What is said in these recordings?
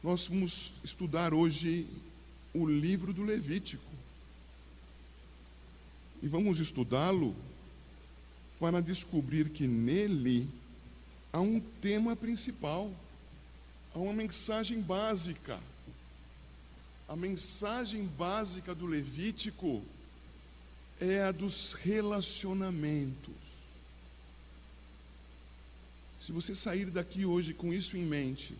Nós vamos estudar hoje o livro do Levítico. E vamos estudá-lo para descobrir que nele há um tema principal, há uma mensagem básica. A mensagem básica do Levítico é a dos relacionamentos. Se você sair daqui hoje com isso em mente,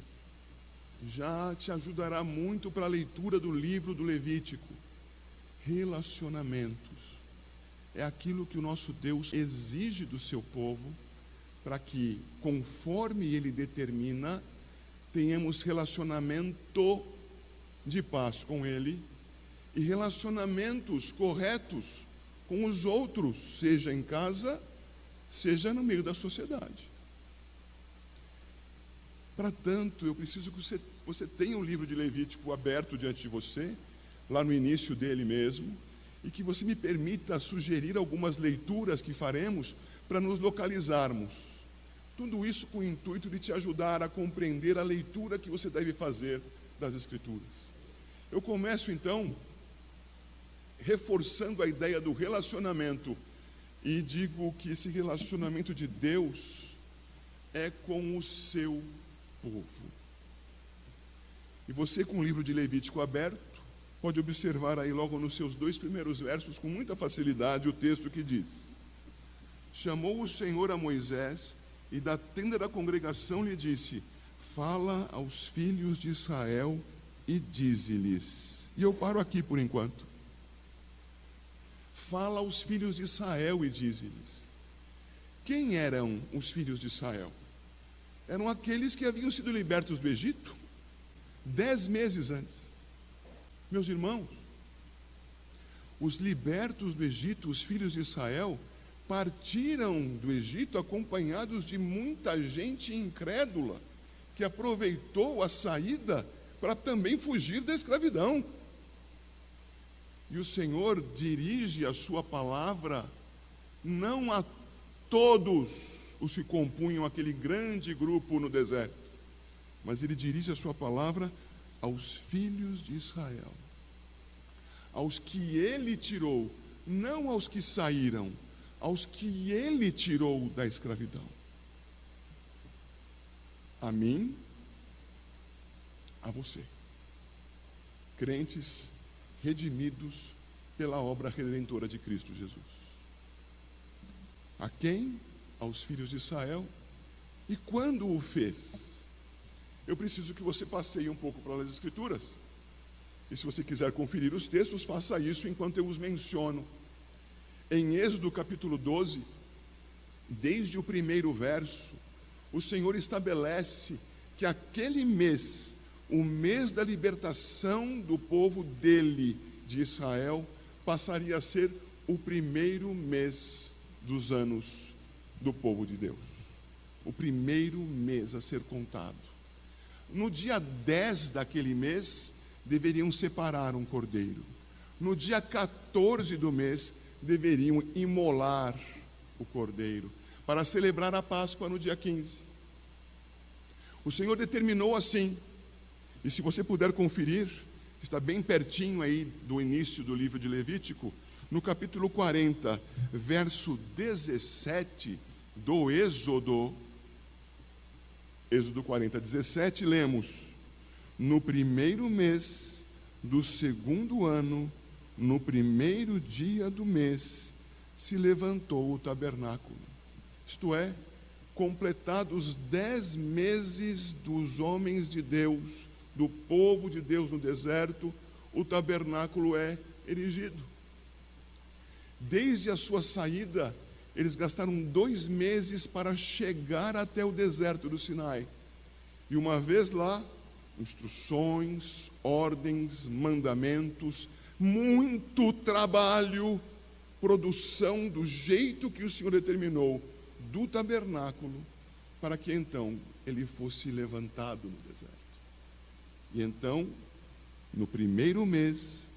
já te ajudará muito para a leitura do livro do Levítico. Relacionamentos é aquilo que o nosso Deus exige do seu povo, para que, conforme Ele determina, tenhamos relacionamento de paz com Ele e relacionamentos corretos com os outros, seja em casa, seja no meio da sociedade. Para tanto, eu preciso que você tenha o livro de Levítico aberto diante de você, lá no início dele mesmo, e que você me permita sugerir algumas leituras que faremos para nos localizarmos. Tudo isso com o intuito de te ajudar a compreender a leitura que você deve fazer das Escrituras. Eu começo então reforçando a ideia do relacionamento e digo que esse relacionamento de Deus é com o seu povo. E você, com o livro de Levítico aberto, pode observar aí logo nos seus 2 primeiros versos com muita facilidade o texto que diz: chamou o Senhor a Moisés e da tenda da congregação lhe disse: fala aos filhos de Israel e dize-lhes. E eu paro aqui por enquanto. Fala aos filhos de Israel e dize-lhes. Quem eram os filhos de Israel? Eram aqueles que haviam sido libertos do Egito 10 meses antes. Meus irmãos, os libertos do Egito, os filhos de Israel, partiram do Egito acompanhados de muita gente incrédula, que aproveitou a saída para também fugir da escravidão. E o Senhor dirige a sua palavra não a todos os que compunham aquele grande grupo no deserto, mas Ele dirige a sua palavra aos filhos de Israel, aos que Ele tirou, não aos que saíram, aos que Ele tirou da escravidão. A mim, a você, crentes redimidos pela obra redentora de Cristo Jesus. A quem? Aos filhos de Israel. E quando o fez? Eu preciso que você passeie um pouco pelas Escrituras. E se você quiser conferir os textos, faça isso enquanto eu os menciono. Em Êxodo capítulo 12, desde o primeiro verso, o Senhor estabelece que aquele mês, o mês da libertação do povo dele, de Israel, passaria a ser o primeiro mês dos anos do povo de Deus. O primeiro mês a ser contado. No dia 10 daquele mês, deveriam separar um cordeiro. No dia 14 do mês, deveriam imolar o cordeiro, para celebrar a Páscoa no dia 15. O Senhor determinou assim, e se você puder conferir, está bem pertinho aí do início do livro de Levítico, no capítulo 40, verso 17 do Êxodo 40, 17, lemos: no primeiro mês do segundo ano, no primeiro dia do mês, se levantou o tabernáculo. Isto é, completados 10 meses dos homens de Deus, do povo de Deus no deserto, o tabernáculo é erigido. Desde a sua saída, eles gastaram 2 meses para chegar até o deserto do Sinai. E uma vez lá, instruções, ordens, mandamentos, muito trabalho, produção do jeito que o Senhor determinou do tabernáculo, para que então ele fosse levantado no deserto. E então, no primeiro mês,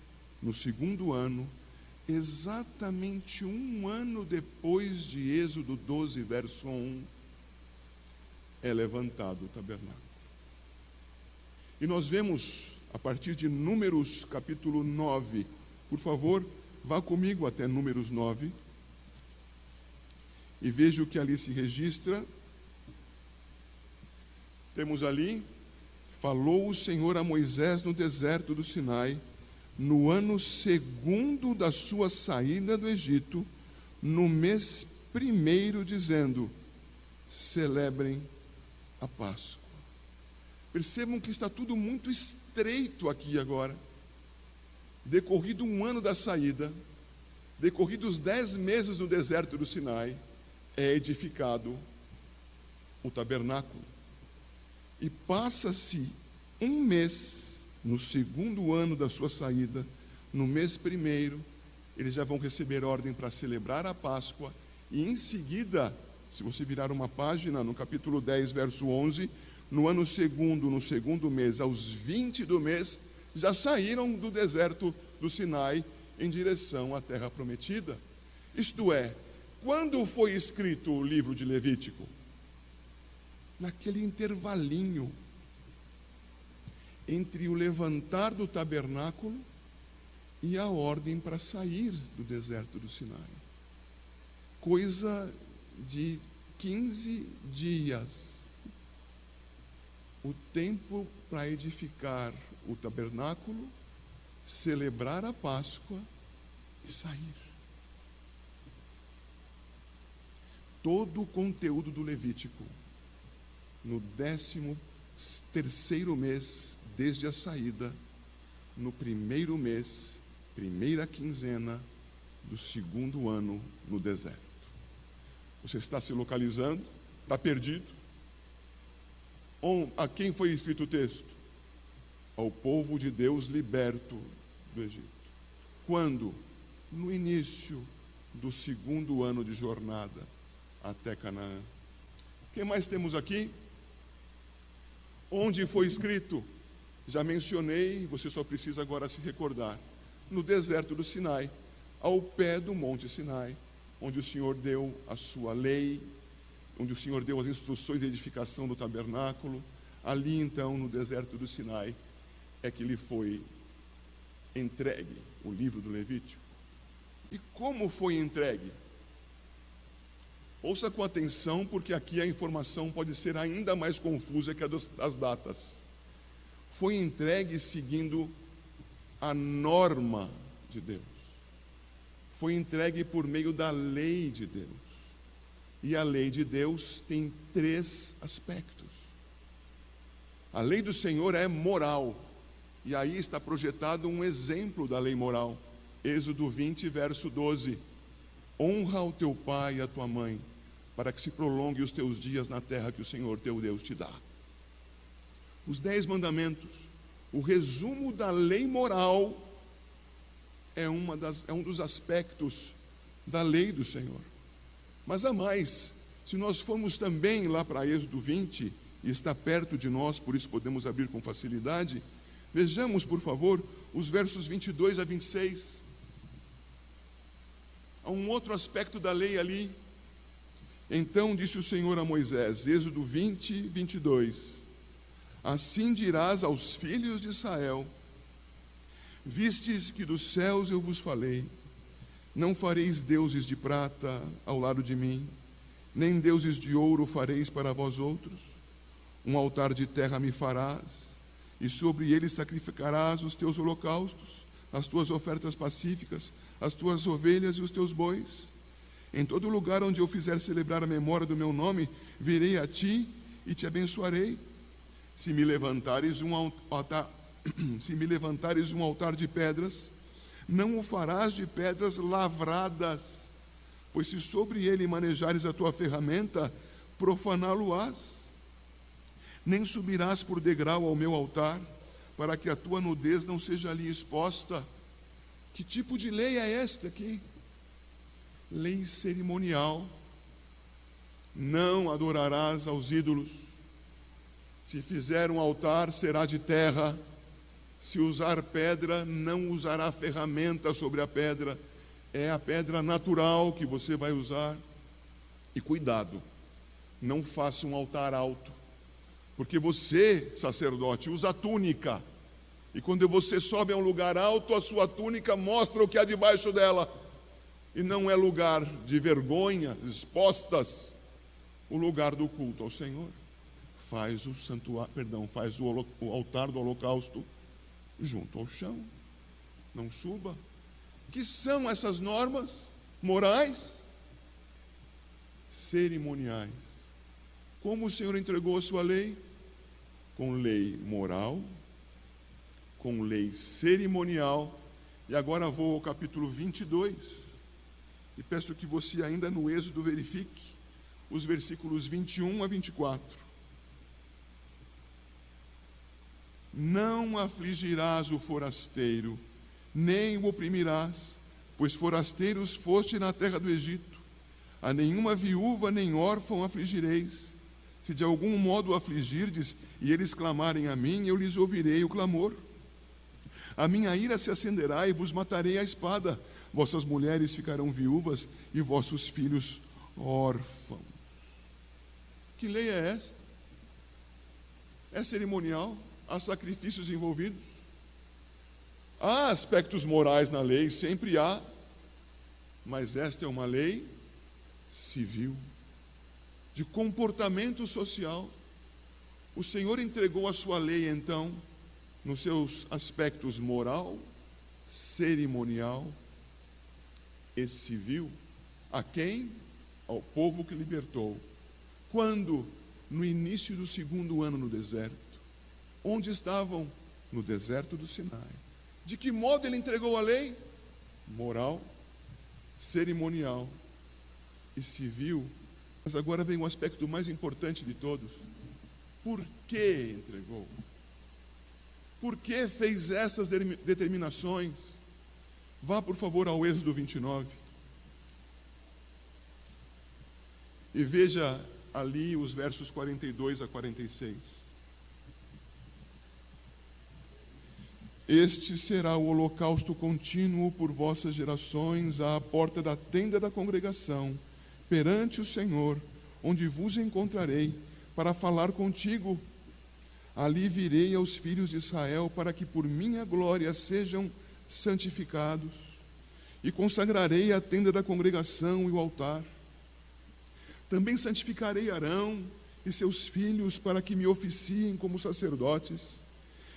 no segundo ano, exatamente 1 ano depois de Êxodo 12, verso 1, é levantado o tabernáculo. E nós vemos, a partir de Números capítulo 9, por favor, vá comigo até Números 9, e veja o que ali se registra. Temos ali: falou o Senhor a Moisés no deserto do Sinai, no ano segundo da sua saída do Egito, no mês primeiro, dizendo: celebrem a Páscoa. Percebam que está tudo muito estreito aqui agora. Decorrido um ano da saída, decorridos 10 meses no deserto do Sinai, é edificado o tabernáculo. E passa-se um mês, no segundo ano da sua saída, no mês primeiro, eles já vão receber ordem para celebrar a Páscoa, e em seguida, se você virar uma página, no capítulo 10, verso 11, no ano segundo, no segundo mês, aos 20 do mês, já saíram do deserto do Sinai em direção à terra prometida. Isto é, quando foi escrito o livro de Levítico? Naquele intervalinho entre o levantar do tabernáculo e a ordem para sair do deserto do Sinai. Coisa de 15 dias. O tempo para edificar o tabernáculo, celebrar a Páscoa e sair. Todo o conteúdo do Levítico, no 13º mês, desde a saída, no primeiro mês, primeira quinzena do segundo ano no deserto. Você está se localizando? Está perdido? A quem foi escrito o texto? Ao povo de Deus liberto do Egito. Quando? No início do segundo ano de jornada até Canaã. O que mais temos aqui? Onde foi escrito? Já mencionei, você só precisa agora se recordar. No deserto do Sinai, ao pé do Monte Sinai, onde o Senhor deu a sua lei, onde o Senhor deu as instruções de edificação do tabernáculo. Ali então, no deserto do Sinai, é que lhe foi entregue o livro do Levítico. E como foi entregue? Ouça com atenção, porque aqui a informação pode ser ainda mais confusa que a das datas. Foi entregue seguindo a norma de Deus. Foi entregue por meio da lei de Deus. E a lei de Deus tem 3 aspectos. A lei do Senhor é moral. E aí está projetado um exemplo da lei moral. Êxodo 20, verso 12. Honra o teu pai e a tua mãe, para que se prolongue os teus dias na terra que o Senhor teu Deus te dá. Os 10 mandamentos, o resumo da lei moral, é um dos aspectos da lei do Senhor. Mas há mais. Se nós formos também lá para Êxodo 20, e está perto de nós, por isso podemos abrir com facilidade, vejamos, por favor, os versos 22 a 26. Há um outro aspecto da lei ali. Então disse o Senhor a Moisés, Êxodo 20, 22, assim dirás aos filhos de Israel, vistes que dos céus eu vos falei, não fareis deuses de prata ao lado de mim, nem deuses de ouro fareis para vós outros. Um altar de terra me farás, e sobre ele sacrificarás os teus holocaustos, as tuas ofertas pacíficas, as tuas ovelhas e os teus bois. Em todo lugar onde eu fizer celebrar a memória do meu nome, virei a ti e te abençoarei. Se me levantares um altar de pedras, não o farás de pedras lavradas, pois se sobre ele manejares a tua ferramenta, profaná-lo-ás. Nem subirás por degrau ao meu altar, para que a tua nudez não seja ali exposta. Que tipo de lei é esta aqui? Lei cerimonial. Não adorarás aos ídolos. Se fizer um altar, será de terra. Se usar pedra, não usará ferramenta sobre a pedra. É a pedra natural que você vai usar. E cuidado, não faça um altar alto. Porque você, sacerdote, usa a túnica. E quando você sobe a um lugar alto, a sua túnica mostra o que há debaixo dela. E não é lugar de vergonha, expostas, o lugar do culto ao Senhor. Faz o altar do holocausto junto ao chão. Não suba. Que são essas normas morais? Cerimoniais. Como o Senhor entregou a sua lei? Com lei moral, com lei cerimonial. E agora vou ao capítulo 22 e peço que você ainda no Êxodo verifique os versículos 21 a 24. Não afligirás o forasteiro, nem o oprimirás, pois forasteiros foste na terra do Egito. A nenhuma viúva nem órfão afligireis. Se de algum modo o afligirdes, e eles clamarem a mim, eu lhes ouvirei o clamor. A minha ira se acenderá e vos matarei à espada. Vossas mulheres ficarão viúvas e vossos filhos órfãos. Que lei é esta? É cerimonial? Há sacrifícios envolvidos? Há aspectos morais na lei, sempre há. Mas esta é uma lei civil, de comportamento social. O Senhor entregou a sua lei, então, nos seus aspectos moral, cerimonial e civil. A quem? Ao povo que libertou. Quando? No início do 2º ano no deserto. Onde estavam? No deserto do Sinai. De que modo ele entregou a lei? Moral, cerimonial e civil. Mas agora vem o aspecto mais importante de todos. Por que entregou? Por que fez essas determinações? Vá, por favor, ao Êxodo 29. E veja ali os versos 42 a 46. Este será o holocausto contínuo por vossas gerações à porta da tenda da congregação, perante o Senhor, onde vos encontrarei, para falar contigo. Ali virei aos filhos de Israel, para que por minha glória sejam santificados, e consagrarei a tenda da congregação e o altar. Também santificarei Arão e seus filhos, para que me oficiem como sacerdotes,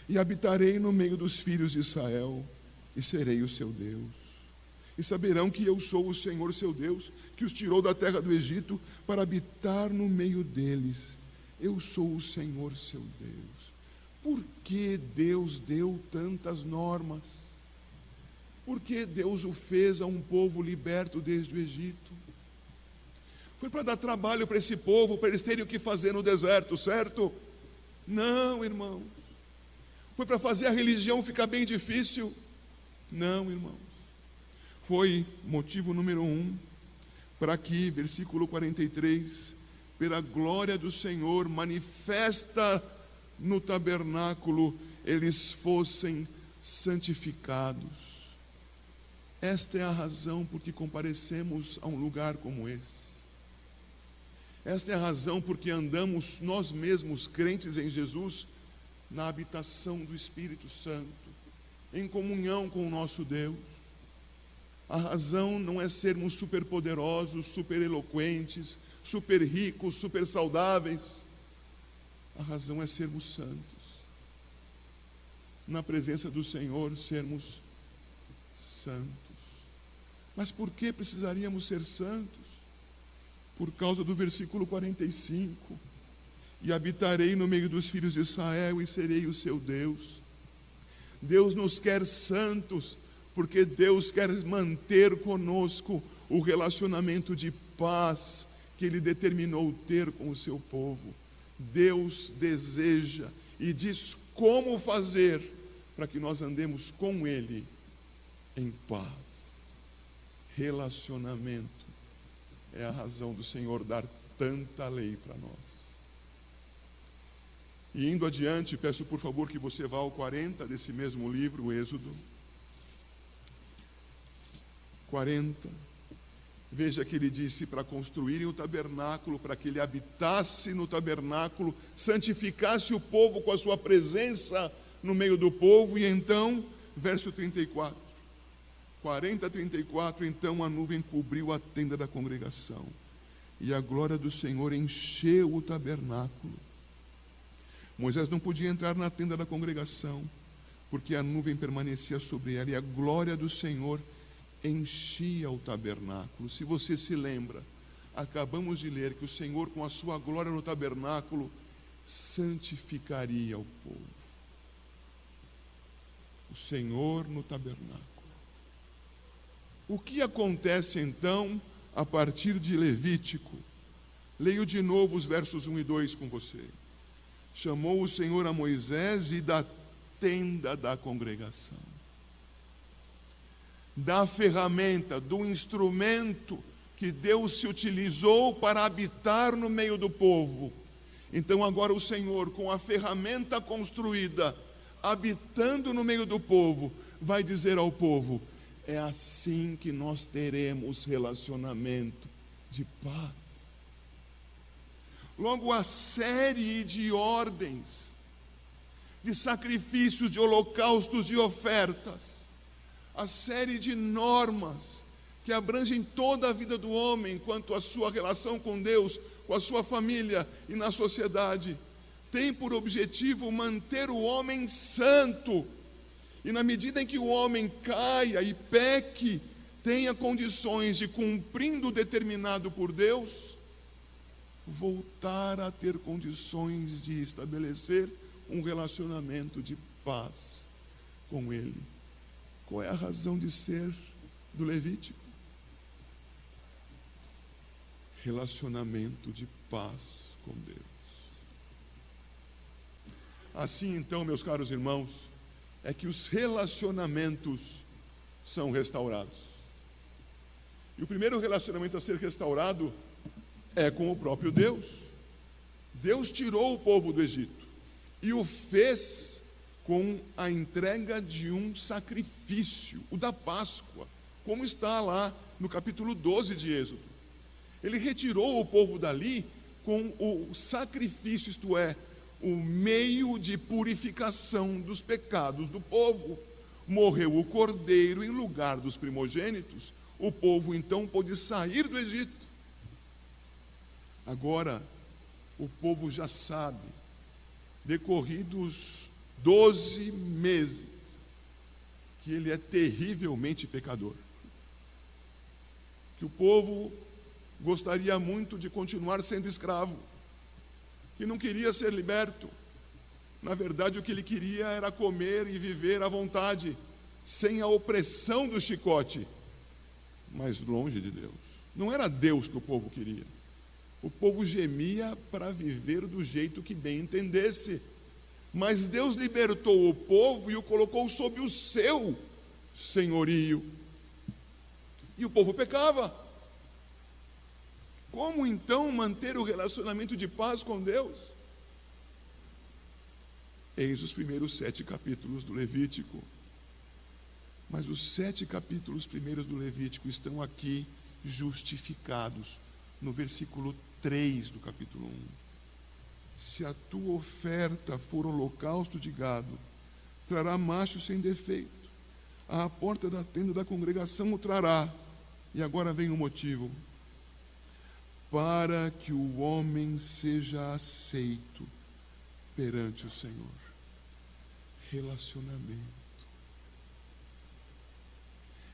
e habitarei no meio dos filhos de Israel, e serei o seu Deus. E saberão que eu sou o Senhor seu Deus, que os tirou da terra do Egito para habitar no meio deles. Eu sou o Senhor seu Deus. Por que Deus deu tantas normas? Por que Deus o fez a um povo liberto desde o Egito? Foi para dar trabalho para esse povo, para eles terem o que fazer no deserto, certo? Não, irmão. Foi para fazer a religião ficar bem difícil? Não, irmãos. Foi motivo número 1, para que, versículo 43, pela glória do Senhor manifesta no tabernáculo, eles fossem santificados. Esta é a razão por que comparecemos a um lugar como esse. Esta é a razão por que andamos nós mesmos, crentes em Jesus, na habitação do Espírito Santo, em comunhão com o nosso Deus. A razão não é sermos superpoderosos, super eloquentes, super ricos, super saudáveis. A razão é sermos santos. Na presença do Senhor, sermos santos. Mas por que precisaríamos ser santos? Por causa do versículo 45. E habitarei no meio dos filhos de Israel e serei o seu Deus. Deus nos quer santos, porque Deus quer manter conosco o relacionamento de paz que Ele determinou ter com o seu povo. Deus deseja e diz como fazer para que nós andemos com Ele em paz. Relacionamento é a razão do Senhor dar tanta lei para nós. E indo adiante, peço por favor que você vá ao 40 desse mesmo livro, o Êxodo. 40. Veja que ele disse para construírem o tabernáculo, para que ele habitasse no tabernáculo, santificasse o povo com a sua presença no meio do povo. E então, verso 34, 40 a 34, então a nuvem cobriu a tenda da congregação, e a glória do Senhor encheu o tabernáculo. Moisés não podia entrar na tenda da congregação, porque a nuvem permanecia sobre ela, e a glória do Senhor enchia o tabernáculo. Se você se lembra, acabamos de ler que o Senhor, com a sua glória no tabernáculo, santificaria o povo. O Senhor no tabernáculo. O que acontece então a partir de Levítico? Leio de novo os versos 1 e 2 com você. Chamou o Senhor a Moisés e da tenda da congregação, da ferramenta, do instrumento que Deus se utilizou para habitar no meio do povo. Então agora o Senhor, com a ferramenta construída, habitando no meio do povo, vai dizer ao povo: é assim que nós teremos relacionamento de paz. Logo, a série de ordens, de sacrifícios, de holocaustos, de ofertas, a série de normas que abrangem toda a vida do homem quanto à sua relação com Deus, com a sua família e na sociedade, tem por objetivo manter o homem santo. E na medida em que o homem caia e peque, tenha condições de, cumprindo o determinado por Deus, voltar a ter condições de estabelecer um relacionamento de paz com Ele. Qual é a razão de ser do Levítico? Relacionamento de paz com Deus. Assim então, meus caros irmãos, é que os relacionamentos são restaurados. E o primeiro relacionamento a ser restaurado é com o próprio Deus. Deus tirou o povo do Egito e o fez com a entrega de um sacrifício, o da Páscoa, como está lá no capítulo 12 de Êxodo. Ele retirou o povo dali com o sacrifício, isto é, o meio de purificação dos pecados do povo. Morreu o cordeiro em lugar dos primogênitos. O povo então pôde sair do Egito. Agora, o povo já sabe, decorridos 12 meses, que ele é terrivelmente pecador. Que o povo gostaria muito de continuar sendo escravo, que não queria ser liberto. Na verdade, o que ele queria era comer e viver à vontade, sem a opressão do chicote, mas longe de Deus. Não era Deus que o povo queria. O povo gemia para viver do jeito que bem entendesse. Mas Deus libertou o povo e o colocou sob o seu senhorio. E o povo pecava. Como então manter o relacionamento de paz com Deus? Eis os primeiros 7 capítulos do Levítico. Mas os 7 capítulos primeiros do Levítico estão aqui justificados no versículo 3 do capítulo 1. Se a tua oferta for holocausto de gado, trará macho sem defeito. À porta da tenda da congregação o trará. E agora vem o motivo: para que o homem seja aceito perante o Senhor. Relacionamento.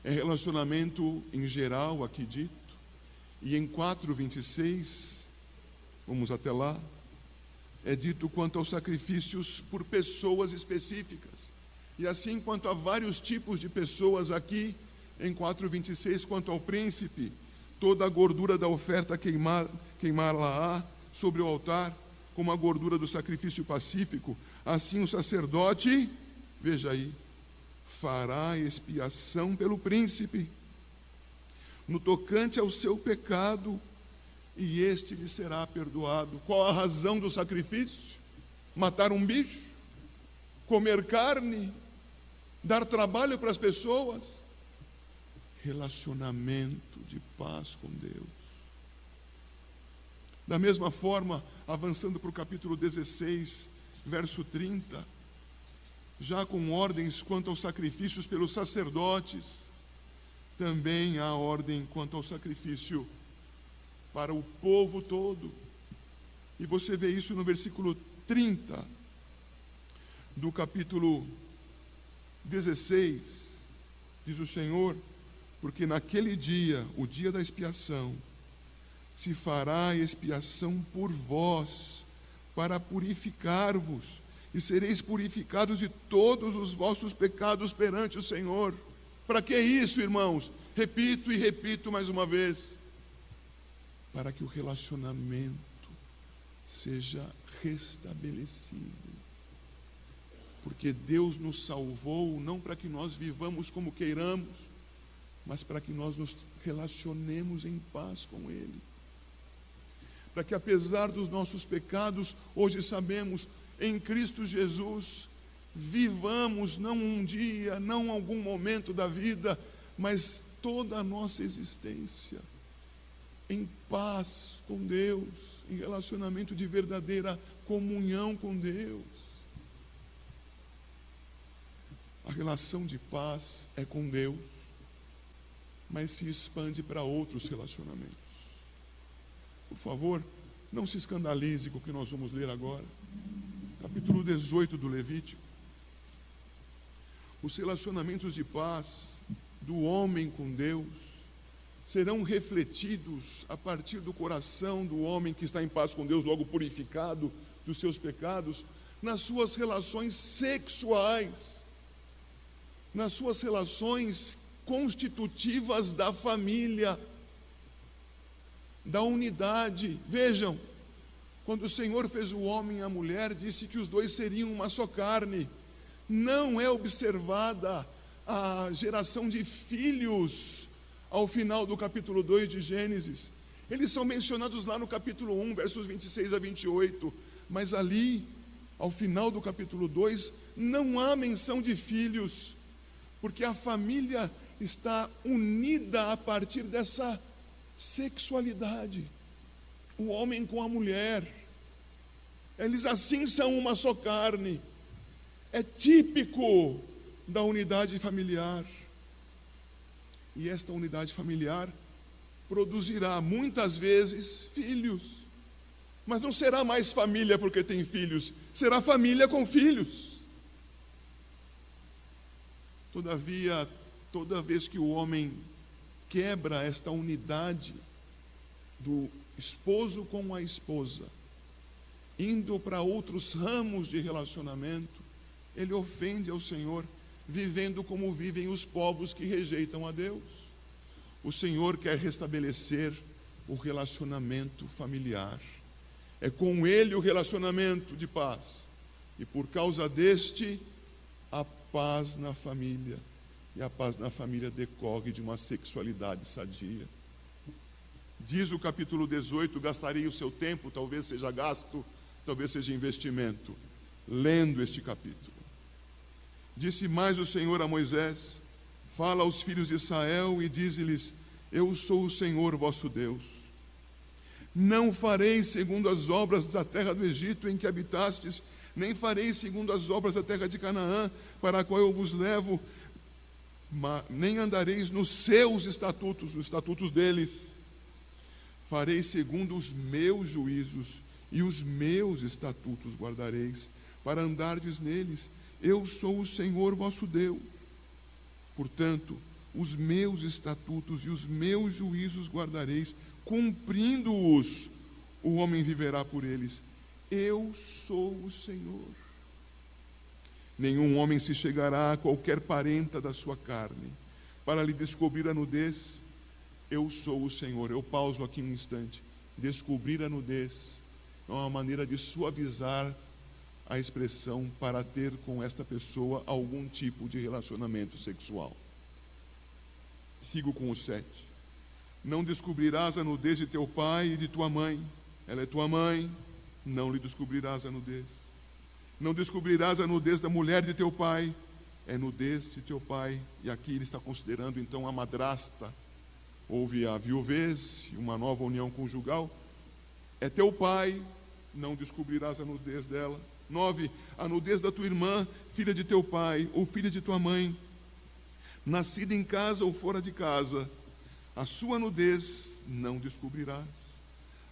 É relacionamento em geral aqui dito. E em 4:26, vamos até lá, é dito quanto aos sacrifícios por pessoas específicas. E assim quanto a vários tipos de pessoas aqui, em 4:26, quanto ao príncipe, toda a gordura da oferta queimar-la-á sobre o altar, como a gordura do sacrifício pacífico. Assim o sacerdote, veja aí, fará expiação pelo príncipe, no tocante ao seu pecado, e este lhe será perdoado. Qual a razão do sacrifício? Matar um bicho? Comer carne? Dar trabalho para as pessoas? relacionamento de paz com Deus. Da mesma forma, avançando para o capítulo 16, verso 30, já com ordens quanto aos sacrifícios pelos sacerdotes, também há ordem quanto ao sacrifício para o povo todo. E você vê isso no versículo 30 do capítulo 16, diz o Senhor: porque naquele dia, o dia da expiação, se fará expiação por vós, para purificar-vos, e sereis purificados de todos os vossos pecados perante o Senhor. Para que isso, irmãos? Repito e repito mais uma vez: para que o relacionamento seja restabelecido. Porque Deus nos salvou não para que nós vivamos como queiramos, mas para que nós nos relacionemos em paz com Ele. Para que, apesar dos nossos pecados, hoje sabemos, em Cristo Jesus, vivamos não um dia, não algum momento da vida, mas toda a nossa existência em paz com Deus, em relacionamento de verdadeira comunhão com Deus. A relação de paz é com Deus, mas se expande para outros relacionamentos. Por favor, não se escandalize com o que nós vamos ler agora. Capítulo 18 do Levítico. Os relacionamentos de paz do homem com Deus serão refletidos a partir do coração do homem que está em paz com Deus, logo purificado dos seus pecados, nas suas relações sexuais, nas suas relações constitutivas da família, da unidade. Vejam, quando o Senhor fez o homem e a mulher, disse que os dois seriam uma só carne. Não é observada a geração de filhos ao final do capítulo 2 de Gênesis. Eles são mencionados lá no capítulo 1, versos 26 a 28, mas ali, ao final do capítulo 2, não há menção de filhos, porque a família está unida a partir dessa sexualidade, o homem com a mulher. Eles assim são uma só carne. É típico da unidade familiar. E esta unidade familiar produzirá muitas vezes filhos, mas não será mais família porque tem filhos, será família com filhos. Todavia, toda vez que o homem quebra esta unidade do esposo com a esposa, indo para outros ramos de relacionamento, ele ofende ao Senhor, vivendo como vivem os povos que rejeitam a Deus. O Senhor quer restabelecer o relacionamento familiar. É com Ele o relacionamento de paz. E por causa deste, a paz na família. E a paz na família decorre de uma sexualidade sadia. Diz o capítulo 18, gastarei o seu tempo, talvez seja gasto, talvez seja investimento, lendo este capítulo. Disse mais o Senhor a Moisés: fala aos filhos de Israel e dize-lhes: eu sou o Senhor vosso Deus. Não farei segundo as obras da terra do Egito em que habitastes, nem farei segundo as obras da terra de Canaã, para a qual eu vos levo, nem andareis nos seus estatutos, os estatutos deles. Farei segundo os meus juízos, e os meus estatutos guardareis, para andardes neles. Eu sou o Senhor vosso Deus. Portanto, os meus estatutos e os meus juízos guardareis, cumprindo-os, o homem viverá por eles. Eu sou o Senhor. Nenhum homem se chegará a qualquer parenta da sua carne, para lhe descobrir a nudez. Eu sou o Senhor. Eu pauso aqui um instante. Descobrir a nudez é uma maneira de suavizar a expressão para ter com esta pessoa algum tipo de relacionamento sexual. Sigo com o 7. Não descobrirás a nudez de teu pai e de tua mãe. Ela é tua mãe, não lhe descobrirás a nudez. Não descobrirás a nudez da mulher de teu pai, é nudez de teu pai. E aqui ele está considerando então a madrasta. Houve a viuvez, uma nova união conjugal. É teu pai, não descobrirás a nudez dela. 9, a nudez da tua irmã, filha de teu pai, ou filha de tua mãe, nascida em casa ou fora de casa, a sua nudez não descobrirás.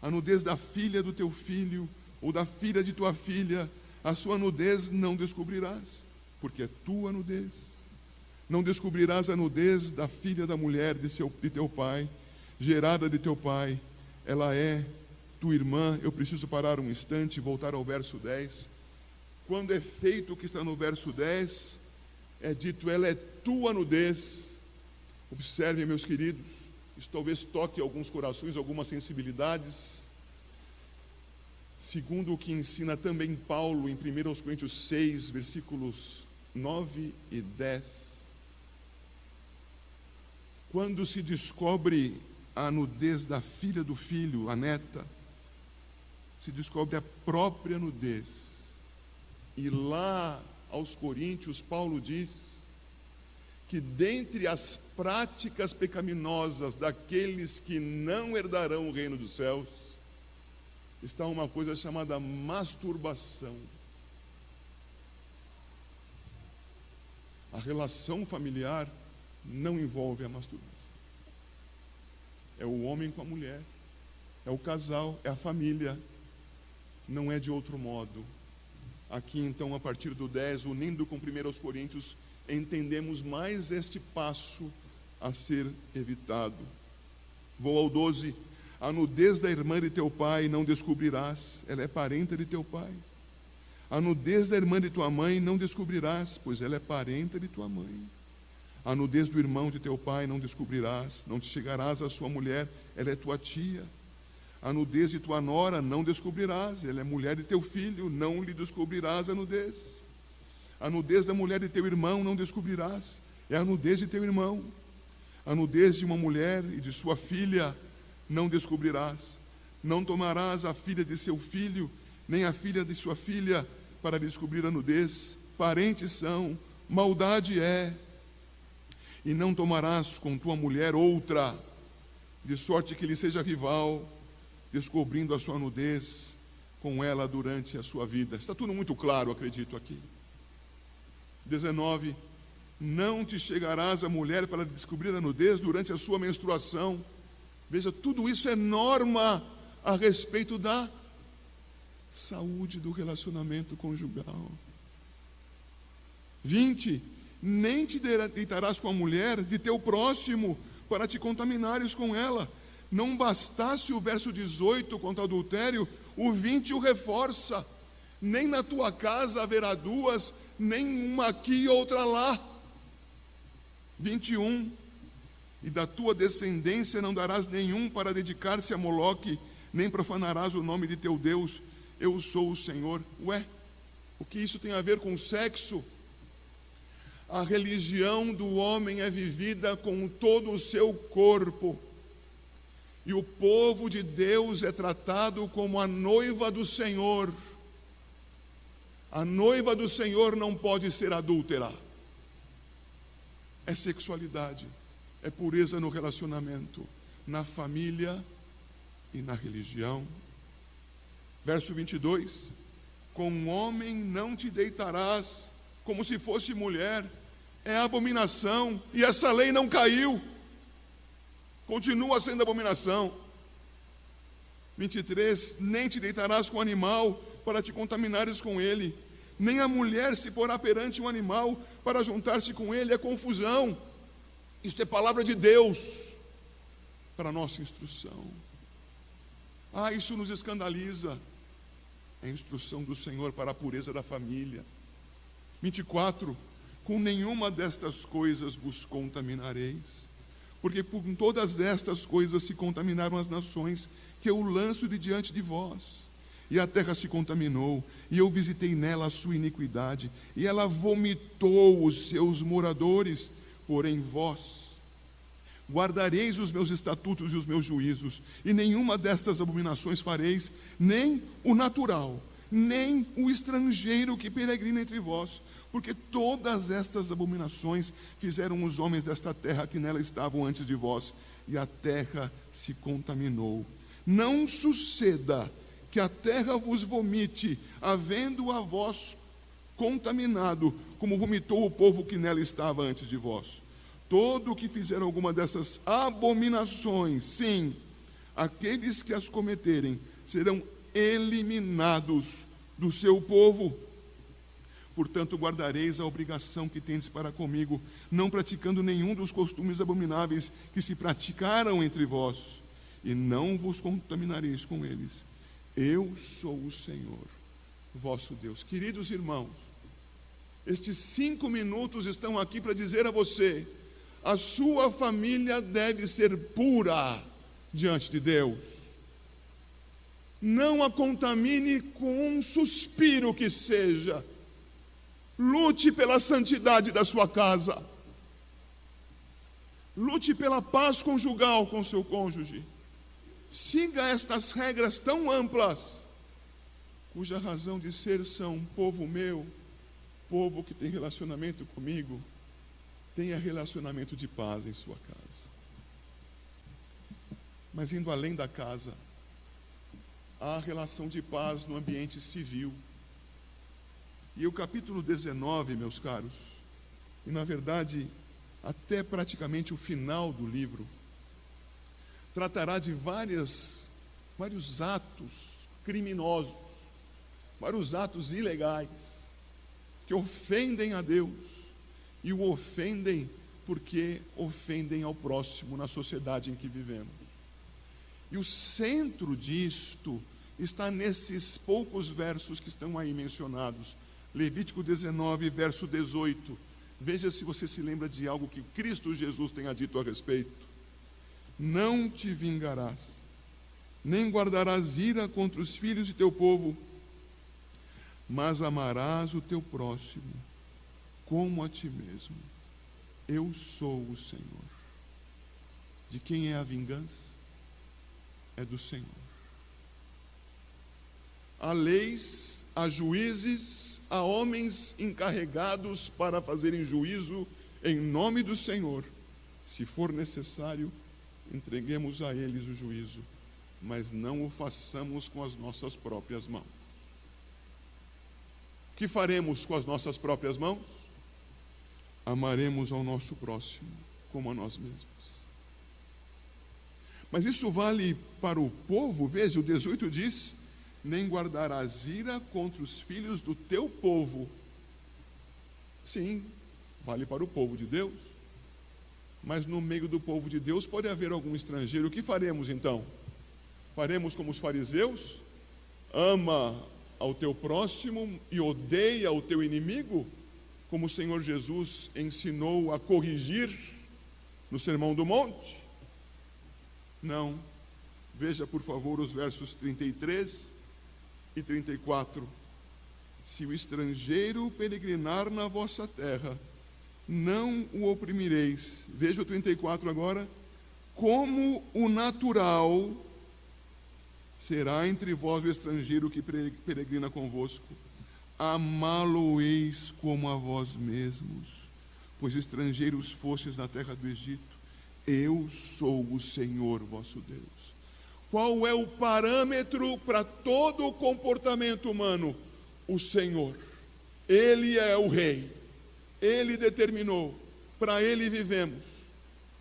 A nudez da filha do teu filho, ou da filha de tua filha, a sua nudez não descobrirás, porque é tua nudez. Não descobrirás a nudez da filha da mulher de teu pai, gerada de teu pai, ela é tua irmã. Eu preciso parar um instante e voltar ao verso 10. Quando é feito o que está no verso 10, é dito, ela é tua nudez. Observem, meus queridos, isso talvez toque alguns corações, algumas sensibilidades. Segundo o que ensina também Paulo em 1 Coríntios 6, versículos 9 e 10. Quando se descobre a nudez da filha do filho, a neta, se descobre a própria nudez. E lá aos Coríntios, Paulo diz que dentre as práticas pecaminosas daqueles que não herdarão o reino dos céus, está uma coisa chamada masturbação. A relação familiar não envolve a masturbação. É o homem com a mulher, é o casal, é a família, não é de outro modo. Aqui então, a partir do 10, unindo com 1 Coríntios, entendemos mais este passo a ser evitado. Vou ao 12. A nudez da irmã de teu pai não descobrirás, ela é parenta de teu pai. A nudez da irmã de tua mãe não descobrirás, pois ela é parenta de tua mãe. A nudez do irmão de teu pai não descobrirás, não te chegarás à sua mulher, ela é tua tia. A nudez de tua nora não descobrirás, ela é mulher de teu filho, não lhe descobrirás a nudez. A nudez da mulher de teu irmão não descobrirás, é a nudez de teu irmão. A nudez de uma mulher e de sua filha não descobrirás. Não tomarás a filha de seu filho, nem a filha de sua filha, para descobrir a nudez. Parentes são, maldade é. E não tomarás com tua mulher outra, de sorte que lhe seja rival, descobrindo a sua nudez com ela durante a sua vida. Está tudo muito claro, acredito aqui. 19. Não te chegarás à mulher para descobrir a nudez durante a sua menstruação. Veja, tudo isso é norma a respeito da saúde do relacionamento conjugal. 20. Nem te deitarás com a mulher de teu próximo para te contaminares com ela. Não bastasse o verso 18 contra o adultério, o 20 o reforça. Nem na tua casa haverá duas, nem uma aqui e outra lá. 21. E da tua descendência não darás nenhum para dedicar-se a Moloque, nem profanarás o nome de teu Deus. Eu sou o Senhor. Ué, o que isso tem a ver com sexo? A religião do homem é vivida com todo o seu corpo. E o povo de Deus é tratado como a noiva do Senhor. A noiva do Senhor não pode ser adúltera. É sexualidade, é pureza no relacionamento, na família e na religião. Verso 22. Com homem não te deitarás como se fosse mulher. É abominação, e essa lei não caiu. Continua sendo abominação. 23. Nem te deitarás com animal para te contaminares com ele, nem a mulher se porá perante um animal para juntar-se com ele. É confusão. Isto é palavra de Deus para a nossa instrução. Isso nos escandaliza. É a instrução do Senhor para a pureza da família. 24. Com nenhuma destas coisas vos contaminareis, porque por todas estas coisas se contaminaram as nações que eu lanço de diante de vós. E a terra se contaminou, e eu visitei nela a sua iniquidade, e ela vomitou os seus moradores. Porém vós guardareis os meus estatutos e os meus juízos, e nenhuma destas abominações fareis, nem o natural, nem o estrangeiro que peregrina entre vós, porque todas estas abominações fizeram os homens desta terra que nela estavam antes de vós, e a terra se contaminou. Não suceda que a terra vos vomite, havendo a vós contaminado, como vomitou o povo que nela estava antes de vós. Todo o que fizer alguma dessas abominações, sim, aqueles que as cometerem, serão eliminados do seu povo. Portanto, guardareis a obrigação que tendes para comigo, não praticando nenhum dos costumes abomináveis que se praticaram entre vós, e não vos contaminareis com eles. Eu sou o Senhor, vosso Deus. Queridos irmãos, estes 5 minutos estão aqui para dizer a você: a sua família deve ser pura diante de Deus. Não a contamine com um suspiro que seja. Lute pela santidade da sua casa. Lute pela paz conjugal com seu cônjuge. Siga estas regras tão amplas, cuja razão de ser são: povo meu, povo que tem relacionamento comigo, tenha relacionamento de paz em sua casa. Mas indo além da casa, há relação de paz no ambiente civil. E o capítulo 19, meus caros, e na verdade até praticamente o final do livro, tratará de vários atos criminosos, vários atos ilegais, que ofendem a Deus, e o ofendem porque ofendem ao próximo na sociedade em que vivemos. E o centro disto está nesses poucos versos que estão aí mencionados. Levítico 19, verso 18. Veja se você se lembra de algo que Cristo Jesus tenha dito a respeito. Não te vingarás, nem guardarás ira contra os filhos de teu povo, mas amarás o teu próximo como a ti mesmo. Eu sou o Senhor. De quem é a vingança? É do Senhor. Há leis, há juízes, há homens encarregados para fazerem juízo em nome do Senhor. Se for necessário, entreguemos a eles o juízo, mas não o façamos com as nossas próprias mãos. O que faremos com as nossas próprias mãos? Amaremos ao nosso próximo como a nós mesmos. Mas isso vale para o povo. Veja, o 18 diz: nem guardarás ira contra os filhos do teu povo. Sim, vale para o povo de Deus. Mas no meio do povo de Deus pode haver algum estrangeiro. O que faremos então? Faremos como os fariseus? Ama ao teu próximo e odeia o teu inimigo? Como o Senhor Jesus ensinou a corrigir no Sermão do Monte? Não. Veja, por favor, os versos 33 e 34. Se o estrangeiro peregrinar na vossa terra, não o oprimireis. Veja o 34 agora. Como o natural será entre vós o estrangeiro que peregrina convosco. Amá-lo-eis como a vós mesmos, pois estrangeiros fostes na terra do Egito. Eu sou o Senhor vosso Deus. Qual é o parâmetro para todo o comportamento humano? O Senhor. Ele é o Rei. Ele determinou. Para Ele vivemos.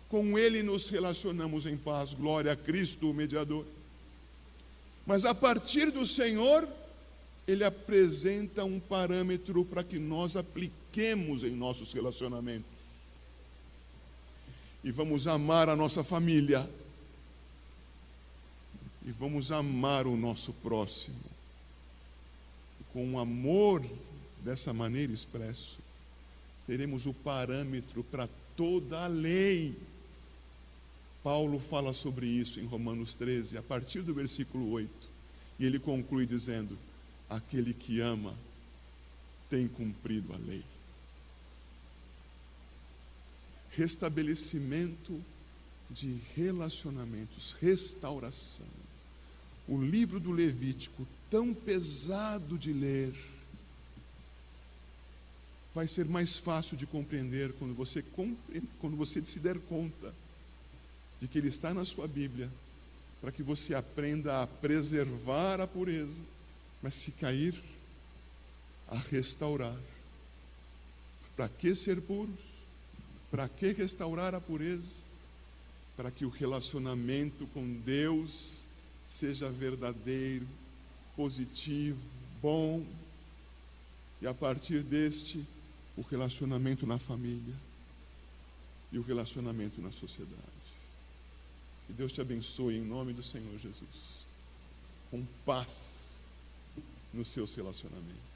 Com Ele nos relacionamos em paz. Glória a Cristo, o mediador. Mas a partir do Senhor, Ele apresenta um parâmetro para que nós apliquemos em nossos relacionamentos. E vamos amar a nossa família. E vamos amar o nosso próximo. Com um amor dessa maneira expresso, teremos o parâmetro para toda a lei. Paulo fala sobre isso em Romanos 13, a partir do versículo 8. E ele conclui dizendo: aquele que ama tem cumprido a lei. Restabelecimento de relacionamentos, restauração. O livro do Levítico tão pesado de ler, vai ser mais fácil de compreender quando você se der conta de que ele está na sua Bíblia, para que você aprenda a preservar a pureza, mas se cair, a restaurar. Para que ser puros? Para que restaurar a pureza? Para que o relacionamento com Deus seja verdadeiro, positivo, bom, e a partir deste, o relacionamento na família e o relacionamento na sociedade. Que Deus te abençoe em nome do Senhor Jesus, com paz nos seus relacionamentos.